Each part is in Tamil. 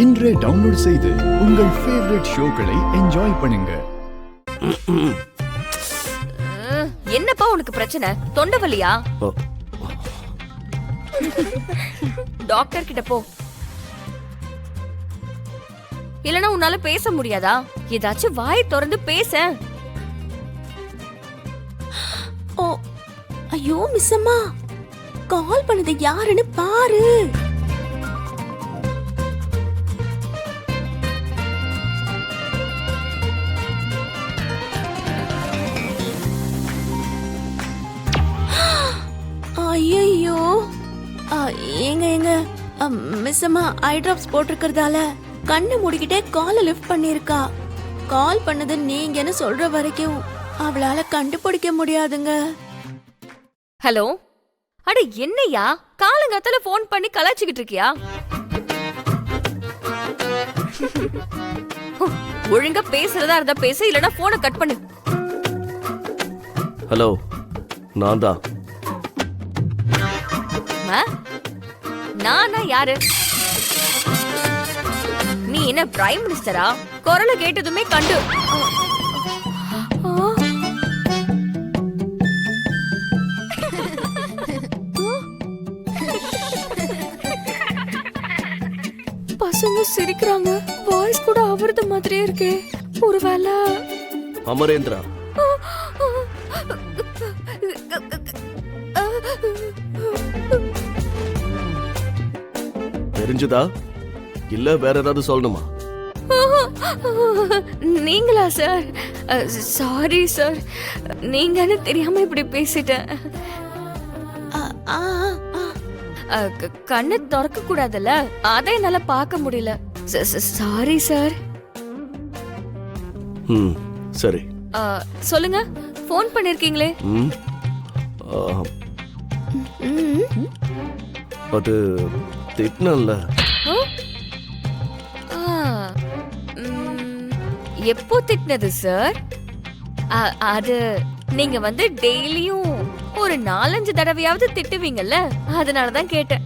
இன்றே டவுன்லோட் செய்து உங்கள் ஃபேவரட் ஷோக்களை என்ஜாய் பண்ணுங்க. என்னப்பா உனக்கு பிரச்சனை? தொண்டை வலியா? டாக்டர் கிட்ட போ. இல்லனா உன்னால பேச முடியாதா? ஏதாச்சும் வாய் திறந்து பேச. ஓ ஐயோ மிஸ் அம்மா, கால் பண்ணது யாருன்னு பாரு. ஐயோ ஏங்க மிஸ் அம்மா ஐ டிராப்ஸ் போட்டிருக்கிறதால கண்ணு மூடிக்கிட்டே காலை லிஃப்ட் பண்ணிருக்கா. கால் பண்ணது நீங்கன்னு சொல்ற வரைக்கும் அவளால கண்டுபிடிக்க முடியாதுங்க. ஹலோ, அட என்னையா காலங்காத்தால போன் பண்ணி கலாச்சிக்கிட்டு இருக்கியா? ஒழுங்கா பேசுறதா இருந்தா பேச, இல்லனா போனை கட் பண்ணு. ஹலோ, நான் தான். நானா யாரு? நீ என்ன பிரைம் மினிஸ்டரா? குரலை கேட்டதுமே கண்டு பசங்க சிரிக்கிறாங்க. வாய்ஸ் கூட அவரது மாதிரியே இருக்கே. ஒருவேளை அமரேந்திரா? தெரிஞ்சதா இல்ல வேற ஏதாவது சொல்லணுமா? நீங்களா சார்? சாரி சார், நீங்கன்னு தெரியாம இப்படி பேசிட்டேன். கண்ணு திறக்க கூடாதுல்ல, அதை என்னால பார்க்க முடியல. Sorry sir. சரி சொல்லுங்க, போன் பண்ணிருக்கீங்களே. அது திட்டினல்ல. எப்போ திட்டினது சார்? அது நீங்க வந்து டெய்லியும் ஒரு 4-5 தடவையாவது திட்டுவீங்கல்ல, அதனாலதான் கேட்டேன்.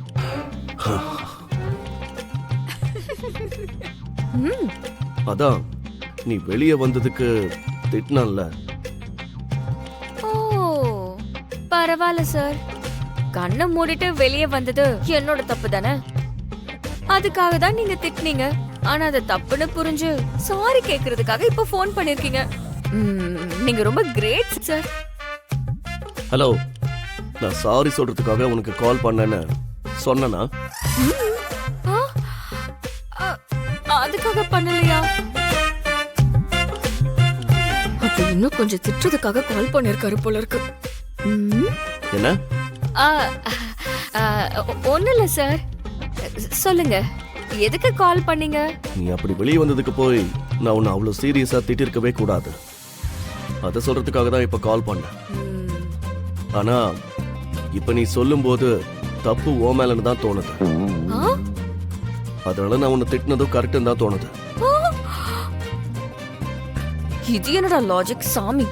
அதான் நீ வெளியே வந்ததுக்கு திட்டினல்ல. ஓ பரவாயில்ல சார். கண்ணை மூடிட்டு வெளியே வந்தது என்னோட தப்பு தானே. அதுக்காக தான் நீங்க திட்டுனீங்க. ஆனா அது தப்புன்னு புரிஞ்சு சாரி கேக்குறதுக்காக இப்ப போன் பண்ணிருக்கீங்க. நீங்க ரொம்ப கிரேட் சார். ஹலோ, நான் சாரி சொல்றதுக்காக உனக்கு கால் பண்ணேன்னு சொன்னனா? அதுக்காக பண்ணலையா? அது இன்னும் கொஞ்சம் திட்டுறதுக்காக கால் பண்ணிருக்காரு போல இருக்கு. என்ன? ஒண்ணு இல்ல சார், சொல்லுங்க எதுக்கு கால் பண்ணீங்க? நீ அப்படி வெளியே வந்ததுக்கு போய் நான் உன்னை அவ்வளவு சீரியஸா திட்டிருக்கவே கூடாது. அதை சொல்றதுக்காக தான் இப்ப கால் பண்ணேன். ஆனா இப்ப நீ சொல்லும் போது தப்பு ஓ மேலன்னு தான் தோணுது. அதனால நான் உன்னை திட்டினதும் கரெக்ட் தான் தோணுது. இது என்னோட லாஜிக் சாமி?